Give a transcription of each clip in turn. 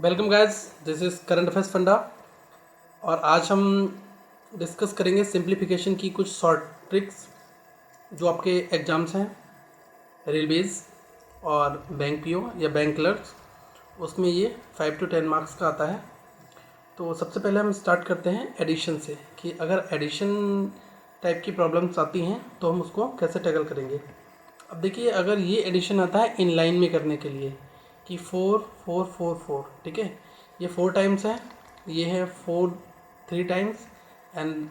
Welcome guys, this is current affairs funda. और आज हम डिस्कस करेंगे सिंप्लीफिकेशन की कुछ शॉर्ट ट्रिक्स जो आपके एग्ज़ाम्स हैं रेलवेज़ और बैंक पीओ या बैंक क्लर्क्स, उसमें ये 5 to 10 मार्क्स का आता है। तो सबसे पहले हम स्टार्ट करते हैं एडिशन से कि अगर एडिशन टाइप की प्रॉब्लम्स आती हैं तो हम उसको कैसे टैकल करेंगे। अब देखिए, अगर ये एडिशन आता है इन लाइन में करने के लिए कि 4 4 4 4, ठीक है, ये 4 टाइम्स है, ये है 4 3 times and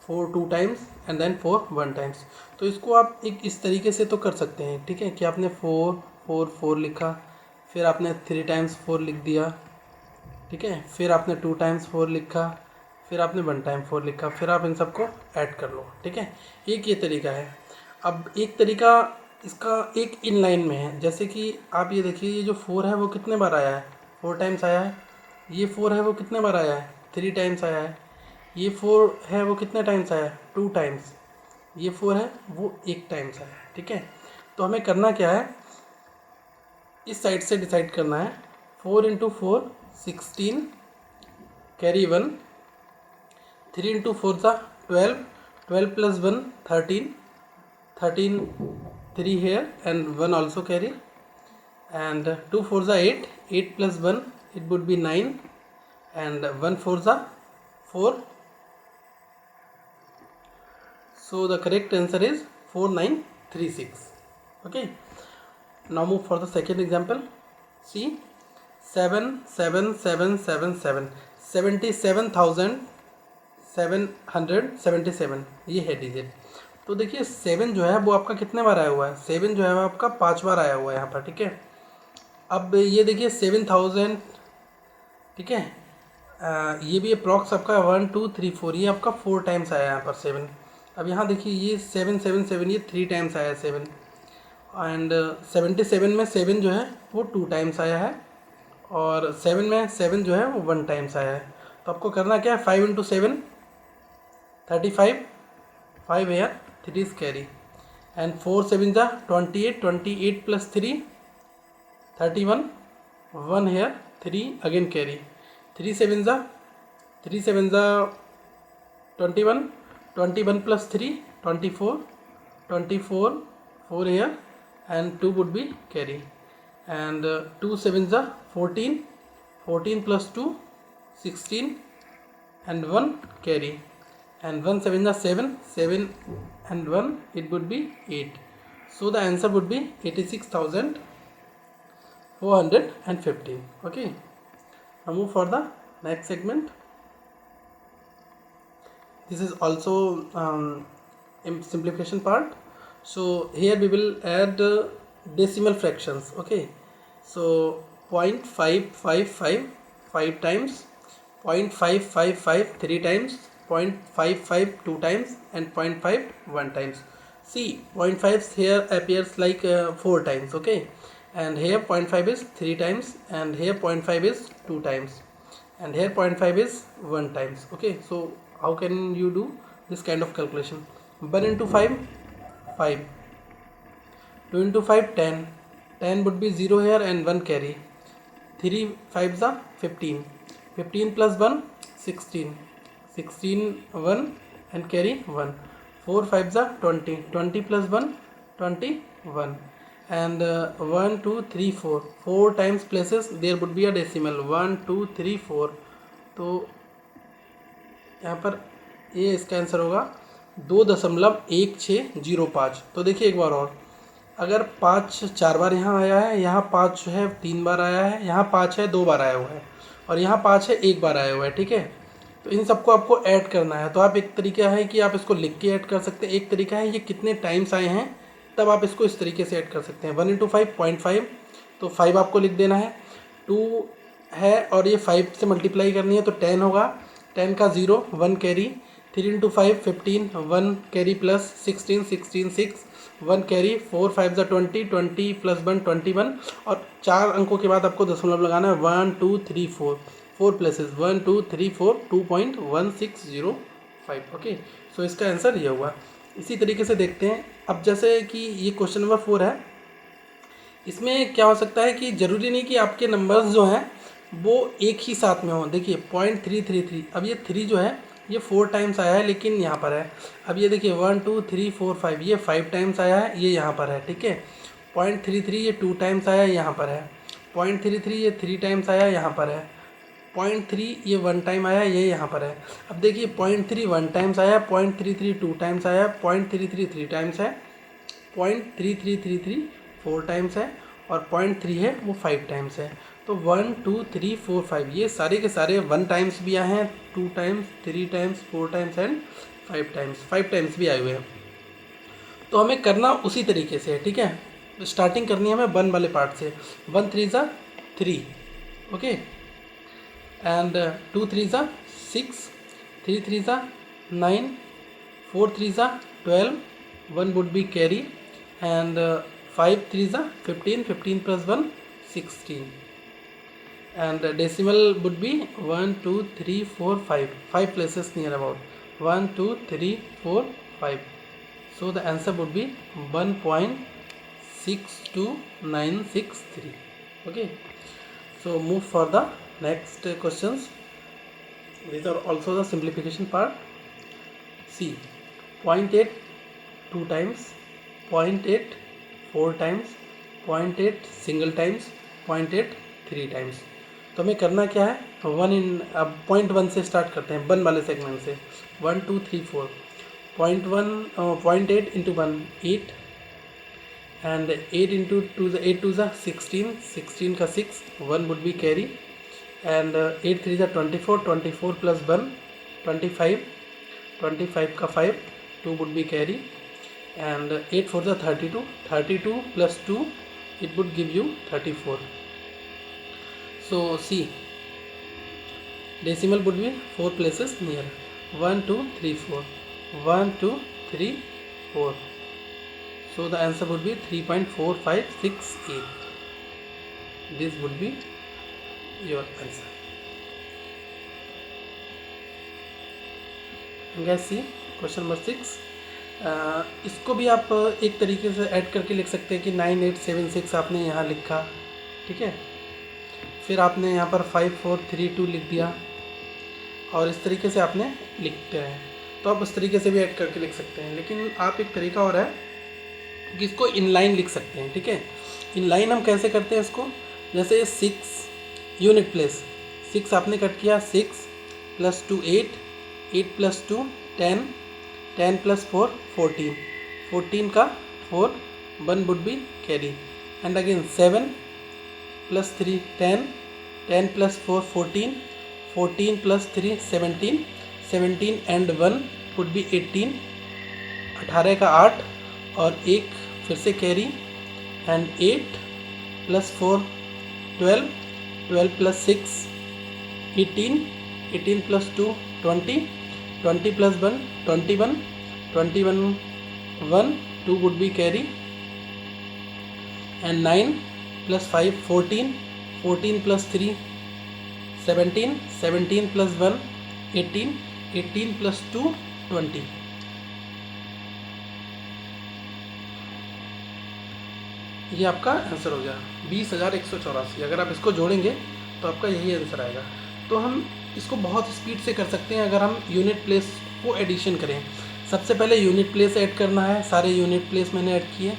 4 2 times and then 4 1 times. तो इसको आप एक इस तरीके से तो कर सकते हैं, ठीक है, कि आपने 4 4 4 लिखा, फिर आपने 3 टाइम्स 4 लिख दिया, ठीक है, फिर आपने 2 टाइम्स 4 लिखा, फिर आपने 1 टाइम 4 लिखा, फिर आप इन सबको ऐड कर लो, ठीक है। एक ये तरीका है। अब एक तरीका इसका एक इन लाइन में है, जैसे कि आप ये देखिए, ये जो 4 है वो कितने बार आया है, 4 टाइम्स आया है। ये 4 है वो कितने बार आया है, 3 टाइम्स आया है। ये 4 है वो कितने टाइम्स आया है, 2 टाइम्स। ये 4 है वो 1 टाइम्स आया है, ठीक है। तो हमें करना क्या है, इस साइड से डिसाइड करना है। 4 इंटू 4 16, कैरी 1, 3 इंटू 4 ज़ा 12, 12 plus 1 13, 13 3 here and 1 also carry, and 2 4 are 8, 8 plus 1 it would be 9, and 1 4 are 4. So the correct answer is 4936. Okay, now move for the second example. See, 7 7 7 7 7 77,777 ये है digit. तो देखिए 7 जो है वो आपका कितने बार आया हुआ है, 7 जो है वो आपका 5 बार आया हुआ है यहाँ पर, ठीक है। अब ये देखिए 7000, ठीक है, ये भी अप्रॉक्स आपका 1 2 3 4, ये आपका 4 टाइम्स आया है यहाँ पर 7। अब यहाँ देखिए ये 7 7 7 ये 3 टाइम्स आया है 7, एंड 77 में 7 जो है वो 2 टाइम्स आया है, और 7 में 7 जो है वो 1 टाइम्स आया है। तो आपको करना क्या है, 5 into 7 35, 5 here, 3 is carry, and 4 7 जा 28, 28 plus 3 31, 1 here, 3 again carry, 3 7 जा 21, 21 plus 3 24, 24 4 here, and 2 would be carry, and 2 7 जा 14, 14 plus 2 16, and 1 carry, and 1 7 is 7, 7 and 1 it would be 8. So the answer would be 86,415. Okay, now move for the next segment. This is also in simplification part. So here we will add decimal fractions. Okay, so 0.555 5 times, 0.555 3 times, 0.55 2 times, and 0.5 1 times. See, 0.5 here appears like 4 times, okay, and here 0.5 is 3 times, and here 0.5 is 2 times, and here 0.5 is 1 times. Okay, so how can you do this kind of calculation? 1 into 5 5, 2 into 5 10, 10 would be 0 here and 1 carry, 3 5s are 15, 15 plus 1 16, 16 1 and carry 1, 4 5s are 20, 20 plus 1 21, and 1 2 3 4, 4 times places there would be a decimal 1 2 3 4. तो यहाँ पर ये इसका answer होगा 2.1605। तो देखिए एक बार और, अगर 5 4 बार यहाँ आया है, यहाँ 5 जो है 3 बार आया है, यहाँ 5 है 2 बार आया हुआ है, और यहाँ 5 है 1 बार आया हुआ है, ठीक है। तो इन सबको आपको ऐड करना है। तो आप एक तरीका है कि आप इसको लिख के ऐड कर सकते हैं, एक तरीका है ये कितने टाइम्स आए हैं तब आप इसको इस तरीके से ऐड कर सकते हैं। 1 इंटू 5 0.5, तो 5 आपको लिख देना है, 2 है और ये 5 से मल्टीप्लाई करनी है तो 10 होगा, 10 का 0 1 carry, 3 into 5 15, 1 carry plus 16 16 6, 1 carry, 4 5 20, 20 plus 1 21, और 4 अंकों के बाद आपको दशमलव लगाना है 1 2 3 4, 4 प्लेसेस 1 2 3 4, 2.1605। ओके, सो इसका आंसर ये हुआ। इसी तरीके से देखते हैं, अब जैसे कि ये क्वेश्चन नंबर 4 है, इसमें क्या हो सकता है कि ज़रूरी नहीं कि आपके नंबर्स जो हैं वो एक ही साथ में हो। देखिए 0.333, अब ये 3 जो है ये 4 टाइम्स आया है लेकिन यहाँ पर है। अब ये देखिए 1 2 3 4 5 ये 5 टाइम्स आया है, ये यहाँ पर है, ठीक है। 0.33 ये 2 टाइम्स आया, यहाँ पर है। 0.33 ये 3 टाइम्स आया, यहाँ पर है। 0.3 ये 1 टाइम आया, ये यहाँ पर है। अब देखिए 0.3 1 टाइम्स आया, 0.33 2 टाइम्स आया, 0.33 3 टाइम्स है, 0.3333 4 टाइम्स है, और 0.3 है वो 5 टाइम्स है। तो 1 2 3 4 5 ये सारे के सारे 1 टाइम्स भी आए हैं, 2 times, 3 times, 4 times and 5 times भी आए हुए हैं। तो हमें करना उसी तरीके से है, ठीक है। स्टार्टिंग करनी है हमें 1 वाले पार्ट से। 1 3 ज़ा 3, ओके, एंड 2 3 ज़ा 6, 3 3 ज़ा 9, 4 3 ज़ा 12, 1 would be carry, and 5 3 ज़ा 15, 15 plus 1 16, and decimal would be 1 2 3 4 5 places near about 1 2 3 4 5. So the answer would be 1.62963. Okay, so move for the next questions. These are also the simplification part. See, 0.8 2 times, 0.8 4 times, 0.8 single times, 0.8 3 times. तो हमें करना क्या है, अब 0.1 से start करते हैं, 1 वाले सेगमेंट से। 1 2 3 4, 0.8 into 1 8, and 8 into 2 the 8 2 the 16, 16 का 6, 1 would be carry, and 8 3 the 24, 24 plus 1 25, 25 का 5, 2 would be carry, and 8 4 the 32, 32 plus 2 it would give you 34. So see, decimal would be 4 places near, 1 2 3 4, 1 2 3 4. So the answer would be 3.4568. This would be your answer. Guys, see question number 6. इसको भी आप एक तरीके से add करके लिख सकते हैं कि 9876 आपने यहाँ लिखा, ठीक है। फिर आपने यहाँ पर 5432 लिख दिया, और इस तरीके से आपने लिखते हैं। तो आप उस तरीके से भी ऐड करके लिख सकते हैं, लेकिन आप एक तरीका और है कि इसको इनलाइन लिख सकते हैं, ठीक है। इनलाइन हम कैसे करते हैं इसको, जैसे 6 यूनिट प्लेस, 6 आपने कट किया, 6 + 2 8, 8 + 2 10, 10 + 4 14, 14 का 4, 1 would be carry, and again 7 + 3 10, 10 + 4 14, 14 + 3 17, 17 and 1 would be 18, 18 का 8 और 1 फिर से carry, and 8 + 4 12, 12 + 6 18, 18 + 2 20, 20 + 1 21, 21 1 2 would be carry, and 9 + 5 14, 14 + 3 17, 17 + 1 18, 18 + 2 20. ये आपका आंसर हो गया 20,184। अगर आप इसको जोड़ेंगे तो आपका यही आंसर आएगा। तो हम इसको बहुत स्पीड से कर सकते हैं अगर हम यूनिट प्लेस को एडिशन करें। सबसे पहले यूनिट प्लेस ऐड करना है, सारे यूनिट प्लेस मैंने ऐड किए,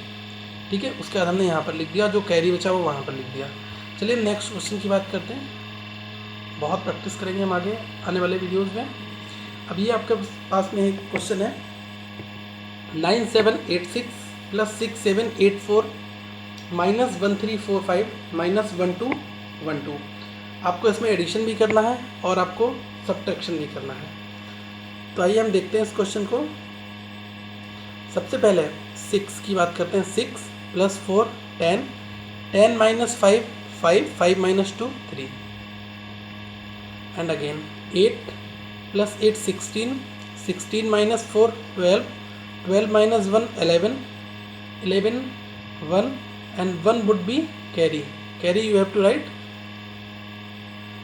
ठीक है। उसके बाद हमने यहाँ पर लिख दिया, जो कैरी बचा वो वहाँ पर लिख दिया। चलिए नेक्स्ट क्वेश्चन की बात करते हैं। बहुत प्रैक्टिस करेंगे हम आगे आने वाले वीडियोज़ में। अब ये आपके पास में एक क्वेश्चन है, 9786 + 6784 -1345 -1212। आपको इसमें एडिशन भी करना है और आपको सब्ट्रैक्शन भी करना है। तो आइए हम देखते हैं इस क्वेश्चन को। सबसे पहले 6 की बात करते हैं। 6 + 4 10, 10 - 5 5, 5 - 2 3, and again 8 + 8 16, 16 - 4 12, 12 - 1 11, 11 1, and 1 would be carry, carry you have to write।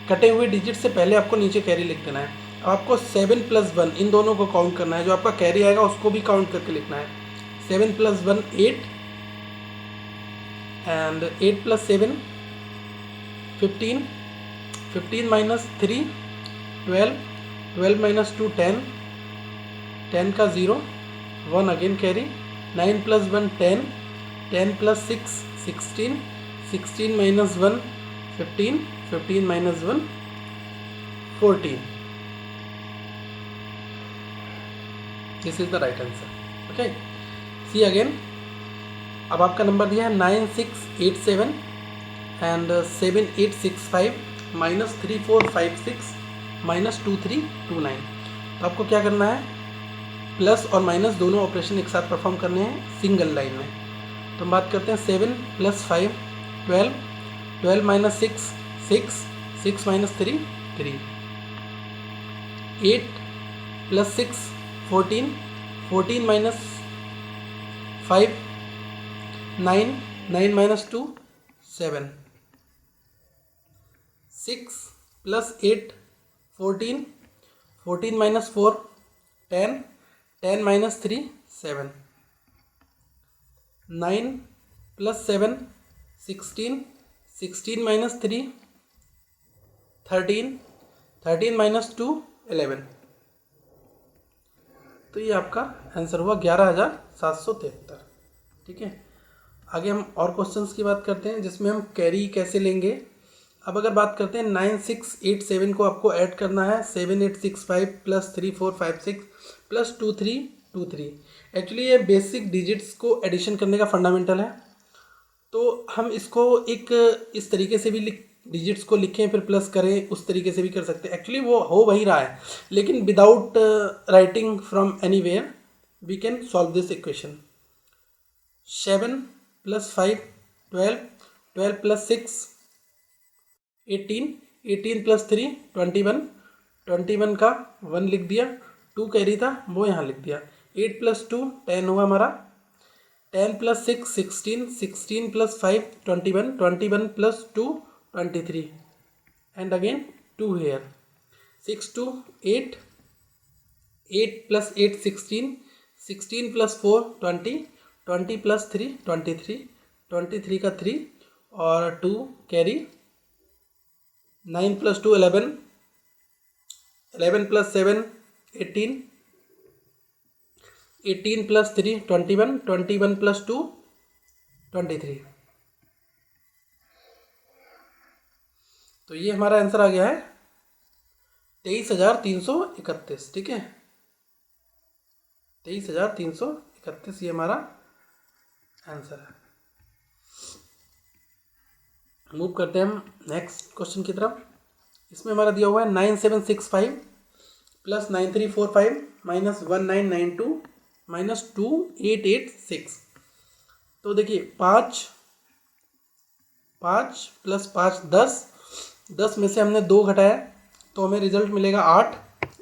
कटे हुए डिजिट से पहले आपको नीचे कैरी लिख देना है। अब आपको 7 + 1 इन दोनों को काउंट करना है, जो आपका कैरी आएगा उसको भी काउंट करके लिखना है। 7 + 1 8, and 8 + 7 15, 15 माइनस 3 12, 12 माइनस 2 10, 10 का 0, 1 again carry, 9 plus 1 10, 10 plus 6 16, 16 minus 1 15, 15 minus 1 14. This is the right answer. Okay, see again. अब आपका नंबर दिया है 9687 एंड 7865 माइनस 3456 माइनस 2329. तो आपको क्या करना है, प्लस और माइनस दोनों ऑपरेशन एक साथ परफॉर्म करने हैं सिंगल लाइन में. तो हम बात करते हैं 7 plus 5 12, 12 minus 6 6, 6 minus 3 3, 8 plus 6 14, 14 minus 5 9, 9 minus 2 7, 6 plus 8 14, 14 minus 4 10, 10 minus 3 7, 9 plus 7 16, 16 minus 3 13, 13 minus 2 11. तो ये आपका आंसर हुआ 11,773. ठीक है, आगे हम और क्वेश्चंस की बात करते हैं जिसमें हम कैरी कैसे लेंगे. अब अगर बात करते हैं 9687 को आपको ऐड करना है 7865 प्लस 3456 प्लस 2323. एक्चुअली ये बेसिक डिजिट्स को एडिशन करने का फंडामेंटल है. तो हम इसको एक इस तरीके से भी डिजिट्स को लिखें फिर प्लस करें, उस तरीके से भी कर सकते हैं. एक्चुअली वो हो वही रहा है, लेकिन without writing from anywhere we can solve this equation. 7 plus 5 12, 12 plus 6 18, 18 plus 3 21, 21 का 1 लिख दिया, 2 कैरी था वो यहाँ लिख दिया. 8 प्लस 2 10 हुआ हमारा, 10 plus 6 16, 16 plus 5 21, 21 plus 2 23 and again 2 here. 6 2 8, 8 plus 8 16, 16 plus 4 20, 20 plus 3 23, 23 का 3 और 2 carry. 9 plus 2 11, 11 plus 7 18, 18 plus 3 21, 21 plus 2 23. तो ये हमारा आंसर आ गया है 23,331. ठीक है, 23,331 ये हमारा आंसर है. मूव करते हैं हम नेक्स्ट क्वेश्चन की तरफ. इसमें हमारा दिया हुआ है 9765 प्लस 9345 माइनस 1992 माइनस 2886. तो देखिए 5 प्लस 5 10, 10 में से हमने 2 घटाया तो हमें रिजल्ट मिलेगा 8,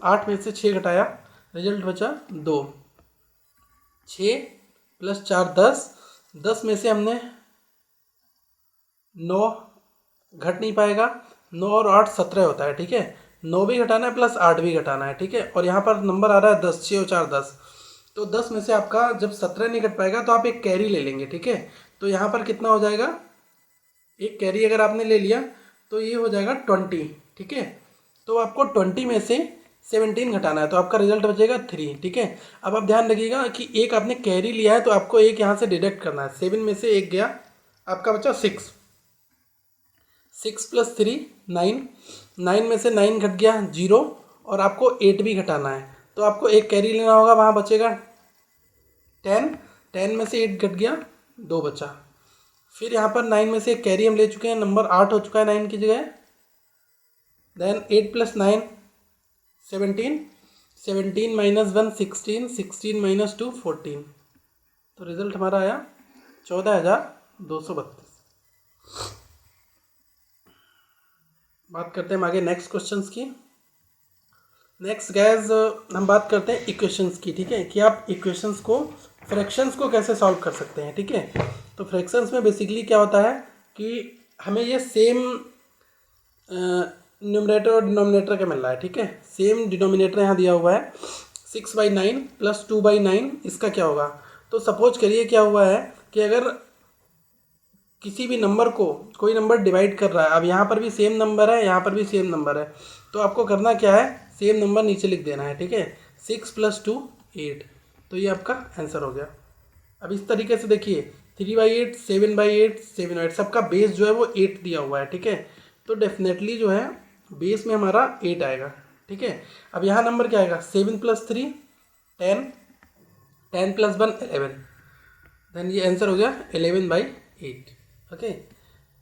8 में से 6 घटाया रिजल्ट बचा 2. 6 प्लस 4 10, 10 में से हमने 9 घट नहीं पाएगा, 9 और 8 17 होता है. ठीक है, 9 भी घटाना है प्लस 8 भी घटाना है. ठीक है, और यहाँ पर नंबर आ रहा है 10, 6 और 4 10. तो 10 में से आपका जब 17 नहीं घट पाएगा तो आप एक कैरी ले लेंगे. ठीक है, तो यहाँ पर कितना हो जाएगा, एक कैरी अगर आपने ले लिया तो ये हो जाएगा 20. ठीक है, तो आपको 20 में से 17 घटाना है तो आपका रिजल्ट बचेगा 3. ठीक है, अब आप ध्यान रखिएगा कि एक आपने कैरी लिया है तो आपको एक यहाँ से डिडक्ट करना है. 7 में से एक गया, आपका बचा 6. 6 प्लस 3 9, 9 में से 9 घट गया 0 और आपको 8 भी घटाना है तो आपको एक कैरी लेना होगा, वहाँ बचेगा 10. 10 में से 8 घट गया 2 बचा. फिर यहाँ पर 9 में से एक कैरी हम ले चुके हैं, नंबर 8 हो चुका है 9 की जगह. Then 8 plus 9 17, 17 minus 1 16, 16 minus 2 14. तो रिजल्ट हमारा आया 14,232. बात करते हैं हम आगे नेक्स्ट क्वेश्चंस की. नेक्स्ट गैस हम बात करते हैं इक्वेशंस की. ठीक है, कि आप इक्वेशंस को फ्रैक्शंस को कैसे सॉल्व कर सकते हैं. ठीक है, तो फ्रैक्शंस में बेसिकली क्या होता है कि हमें ये सेम न्यूमरेटर और डिनोमिनेटर का मिल रहा है. ठीक है, सेम डिनोमिनेटर यहाँ दिया हुआ है 6/9 प्लस 2/9. इसका क्या होगा, तो सपोज करिए क्या हुआ है कि अगर किसी भी नंबर को कोई नंबर डिवाइड कर रहा है, अब यहाँ पर भी सेम नंबर है, यहाँ पर भी सेम नंबर है, तो आपको करना क्या है, सेम नंबर नीचे लिख देना है, ठीक है। 6 + 2 8, तो ये आपका आंसर हो गया। अब इस तरीके से देखिए 3/8, 7/8, 7/8, सबका बेस जो है वो 8 दिया हुआ है, ठीक है। तो डेफिनेटली जो है बेस में हमारा 8 आएगा, ठीक है। अब यहाँ नंबर क्या आएगा, 7 + 3 10, 10 + 1 11, देन ये आंसर हो गया 11/8, ओके।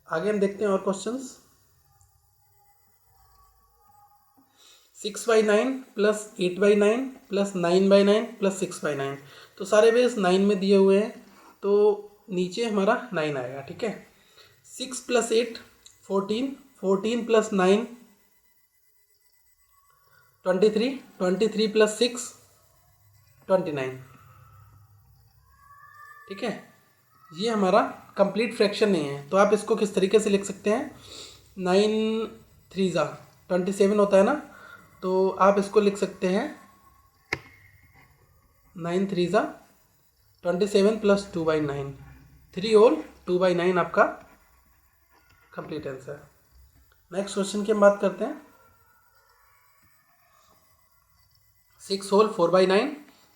आगे हम देखते हैं और क्वेश्चंस। 6/9 + 8/9 + 9/9 + 6/9, तो सारे बेस 9 में दिए हुए हैं, तो नीचे हमारा 9 आएगा, ठीक है। 6 + 8 14, 14 + 9 23, 23 + 6 29, ठीक है। ये हमारा कंप्लीट फ्रैक्शन नहीं है, तो आप इसको किस तरीके से लिख सकते हैं, 9 3 ज़ा 27 होता है ना, तो आप इसको लिख सकते हैं 9 3 ज़ा 27 + 2/9, 3 होल 2/9 आपका कंप्लीट आंसर है। नेक्स्ट क्वेश्चन की हम बात करते हैं। 6 होल 4/9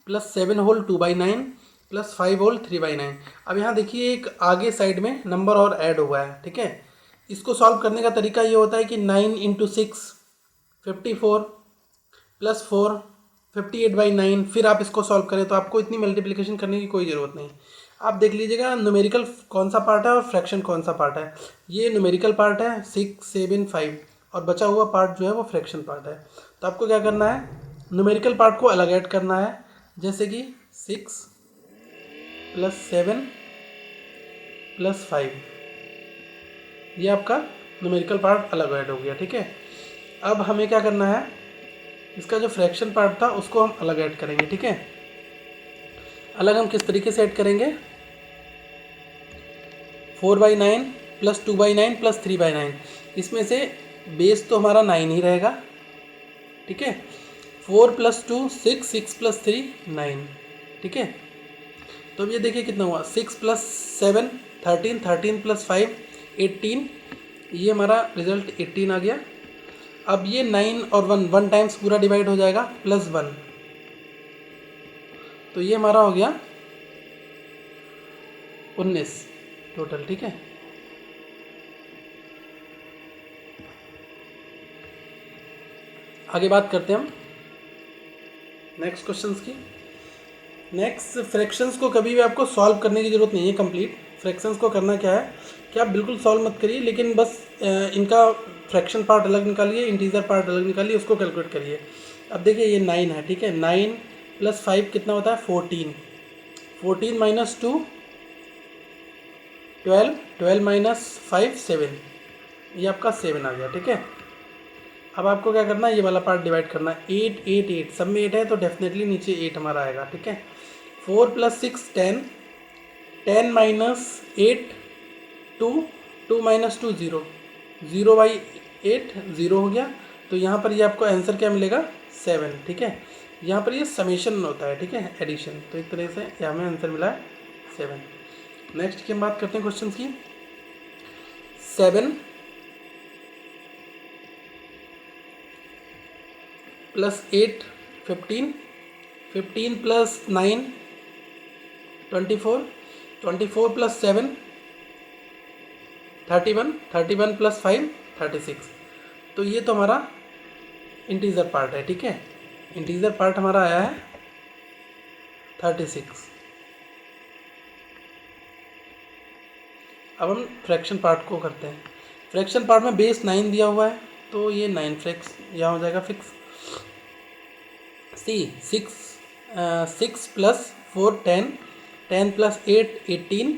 + 7 होल 2/9 + 5 होल 3/9। अब यहाँ देखिए एक आगे साइड में नंबर और ऐड हुआ है, ठीक है। इसको सॉल्व करने का तरीका ये होता है कि 9 × 6 54 + 4 58/9, फिर आप इसको सॉल्व करें, तो आपको इतनी मल्टीप्लिकेशन करने की कोई ज़रूरत नहीं। आप देख लीजिएगा न्यूमेरिकल कौन सा पार्ट है और फ्रैक्शन कौन सा पार्ट है। ये न्यूमेरिकल पार्ट है 6 7 5, और बचा हुआ पार्ट जो है वो फ्रैक्शन पार्ट है। तो आपको क्या करना है, न्यूमेरिकल पार्ट को अलग ऐड करना है, जैसे कि 6 + 7 + 5, ये आपका न्यूमेरिकल पार्ट अलग ऐड हो गया, ठीक है। अब हमें क्या करना है, इसका जो फ्रैक्शन पार्ट था उसको हम अलग ऐड करेंगे, ठीक है। अलग हम किस तरीके से ऐड करेंगे, 4/9 + 2/9 + 3/9, इसमें से बेस तो हमारा 9 ही रहेगा, ठीक है। 4 + 2 6, 6 + 3 9, ठीक है। तो अब ये देखिए कितना हुआ, 6 + 7 13, 13 + 5 18, ये हमारा रिजल्ट 18 आ गया। अब ये 9 और 1 टाइम्स पूरा डिवाइड हो जाएगा, +1, तो ये हमारा हो गया 19 टोटल, ठीक है। आगे बात करते हैं हम नेक्स्ट क्वेश्चंस की। नेक्स्ट फ्रैक्शंस को कभी भी आपको सॉल्व करने की ज़रूरत नहीं है। कंप्लीट फ्रैक्शंस को करना क्या है कि आप बिल्कुल सॉल्व मत करिए, लेकिन बस इनका फ्रैक्शन पार्ट अलग निकालिए, इंटीजर पार्ट अलग निकालिए, उसको कैलकुलेट करिए। अब देखिए ये 9 है, ठीक है। 9 + 5 कितना होता है, 14, 14 - 2 12, 12 - 5 7, ये आपका 7 आ गया, ठीक है। अब आपको क्या करना है, ये वाला पार्ट डिवाइड करना है, 8 8 8, सब में 8 है तो डेफिनेटली नीचे 8 हमारा आएगा, ठीक है। 4 + 6 10, 10 - 8 2, 2 - 2 0, 0/8 0 हो गया। तो यहाँ पर ये आपको आंसर क्या मिलेगा, 7, ठीक है। यहाँ पर ये समेशन होता है, ठीक है, एडिशन, तो एक तरह से यहाँ में आंसर मिला है 7। नेक्स्ट की हम बात करते हैं क्वेश्चन की। 7 + 8 15, 15 + 9 24, 24 + 7 31, 31 + 5 36, तो ये तो हमारा इंटीजर पार्ट है, ठीक है। इंटीजर पार्ट हमारा आया है 36। अब हम फ्रैक्शन पार्ट को करते हैं। फ्रैक्शन पार्ट में बेस 9 दिया हुआ है, तो ये 9 फ्रैक्स यहाँ हो जाएगा फिक्स। सी 6 + 4 10, 10 + 8 18,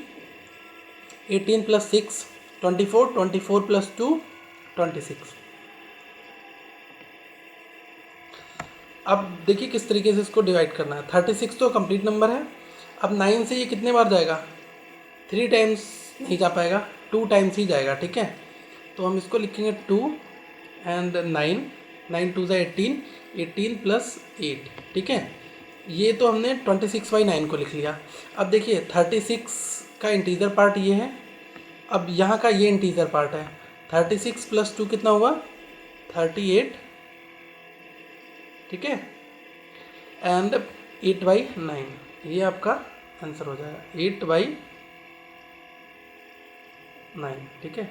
18 + 6 24, 24 + 2 26। अब देखिए किस तरीके से इसको डिवाइड करना है। 36 तो कंप्लीट नंबर है। अब 9 से ये कितने बार जाएगा, 3 टाइम्स नहीं जा पाएगा, 2 टाइम्स ही जाएगा, ठीक है। तो हम इसको लिखेंगे 2 एंड 9, 9 2 ज़ा 18, 18 + 8, ठीक है। ये तो हमने 26/9 को लिख लिया। अब देखिए 36 का इंटीजर पार्ट ये है, अब यहाँ का ये इंटीजर पार्ट है, 36 + 2 कितना हुआ, 38, ठीक है, एंड 8/9, ये आपका आंसर हो जाएगा 8/9, ठीक है।